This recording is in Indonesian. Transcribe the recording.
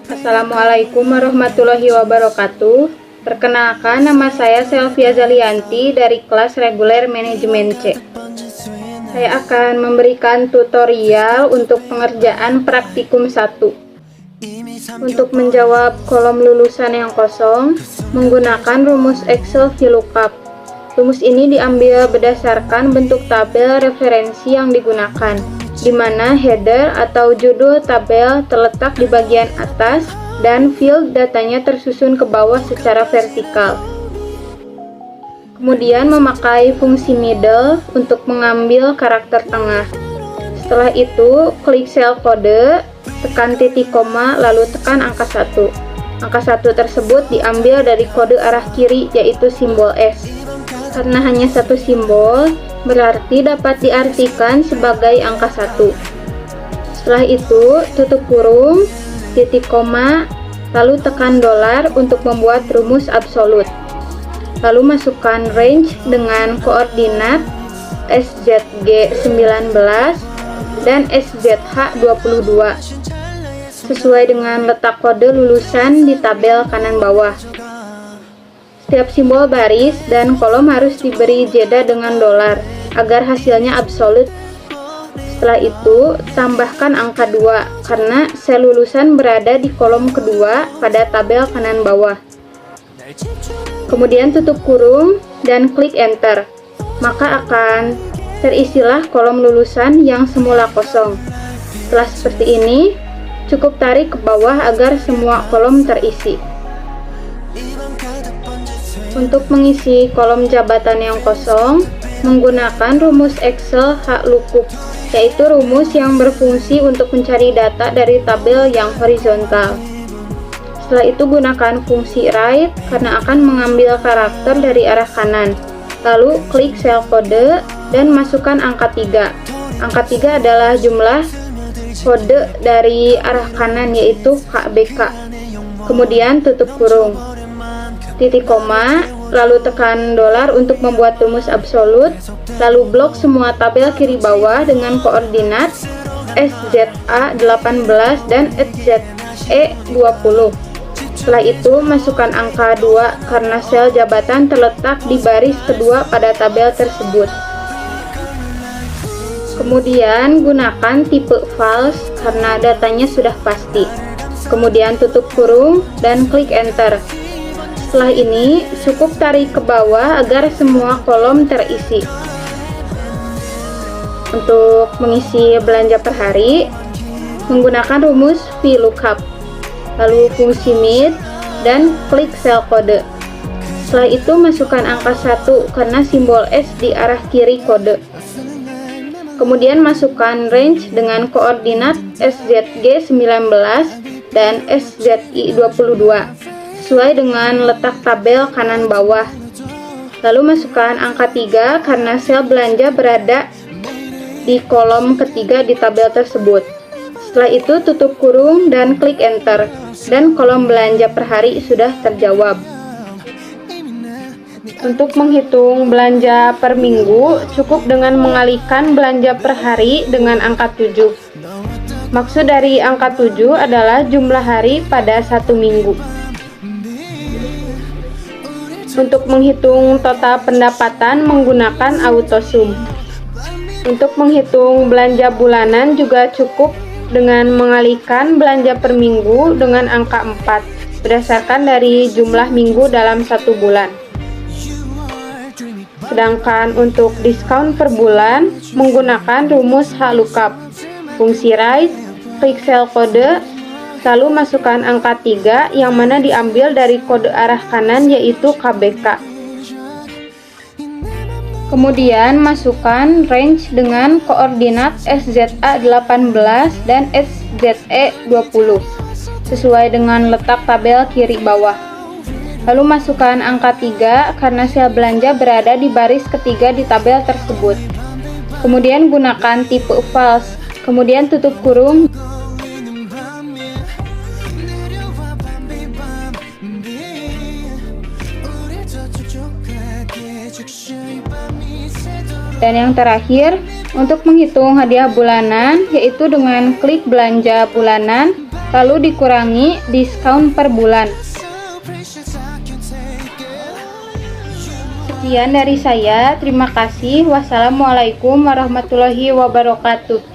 Assalamualaikum warahmatullahi wabarakatuh. Perkenalkan, nama saya Selvia Zalianti dari kelas reguler manajemen C. Saya akan memberikan tutorial untuk pengerjaan praktikum 1. Untuk menjawab kolom lulusan yang kosong, menggunakan rumus Excel VLOOKUP. Rumus ini diambil berdasarkan bentuk tabel referensi yang digunakan, di mana header atau judul tabel terletak di bagian atas dan field datanya tersusun ke bawah secara vertikal. Kemudian memakai fungsi middle untuk mengambil karakter tengah. Setelah itu, klik sel kode, tekan titik koma, lalu tekan angka 1. Angka 1 tersebut diambil dari kode arah kiri, yaitu simbol S. Karena hanya satu simbol, berarti dapat diartikan sebagai angka 1. Setelah itu, tutup kurung, titik koma, lalu tekan dolar untuk membuat rumus absolut. Lalu masukkan range dengan koordinat SZG 19 dan SZH 22 sesuai dengan letak kode lulusan di tabel kanan bawah. Setiap simbol baris dan kolom harus diberi jeda dengan dolar agar hasilnya absolut. Setelah itu, tambahkan angka 2 karena sel lulusan berada di kolom kedua pada tabel kanan bawah. Kemudian tutup kurung dan klik enter. Maka akan terisilah kolom lulusan yang semula kosong. Setelah seperti ini, cukup tarik ke bawah agar semua kolom terisi. Untuk mengisi kolom jabatan yang kosong, menggunakan rumus Excel VLOOKUP, yaitu rumus yang berfungsi untuk mencari data dari tabel yang horizontal. Setelah itu gunakan fungsi right karena akan mengambil karakter dari arah kanan. Lalu klik sel kode dan masukkan angka 3. Angka 3 adalah jumlah kode dari arah kanan, yaitu KBK. Kemudian tutup kurung, titik koma, lalu tekan dolar untuk membuat rumus absolut, lalu blok semua tabel kiri bawah dengan koordinat SZA 18 dan SZE 20. Setelah itu masukkan angka 2 karena sel jabatan terletak di baris kedua pada tabel tersebut. Kemudian gunakan tipe false karena datanya sudah pasti. Kemudian tutup kurung dan klik enter. Setelah ini, cukup tarik ke bawah agar semua kolom terisi. Untuk mengisi belanja per hari, menggunakan rumus VLOOKUP, lalu fungsi mid, dan klik sel kode. Setelah itu, masukkan angka 1 karena simbol S di arah kiri kode. Kemudian masukkan range dengan koordinat SZG 19 dan SZI 22. Sesuai dengan letak tabel kanan bawah. Lalu masukkan angka 3 karena sel belanja berada di kolom ketiga di tabel tersebut. Setelah itu tutup kurung dan klik enter, dan kolom belanja per hari sudah terjawab. Untuk menghitung belanja per minggu, cukup dengan mengalihkan belanja per hari dengan angka 7. Maksud dari angka 7 adalah jumlah hari pada satu minggu. Untuk menghitung total pendapatan menggunakan AutoSum. Untuk menghitung belanja bulanan juga cukup dengan mengalihkan belanja per minggu dengan angka 4 berdasarkan dari jumlah minggu dalam satu bulan. Sedangkan untuk diskon per bulan menggunakan rumus VLOOKUP. Fungsi right, klik sel kode, lalu masukkan angka 3 yang mana diambil dari kode arah kanan, yaitu KBK. Kemudian masukkan range dengan koordinat SZA 18 dan SZE 20 sesuai dengan letak tabel kiri bawah. Lalu masukkan angka 3 karena sel belanja berada di baris ketiga di tabel tersebut. Kemudian gunakan tipe false. Kemudian tutup kurung. Dan yang terakhir, untuk menghitung hadiah bulanan, yaitu dengan klik belanja bulanan, lalu dikurangi diskon per bulan. Sekian dari saya, terima kasih. Wassalamualaikum warahmatullahi wabarakatuh.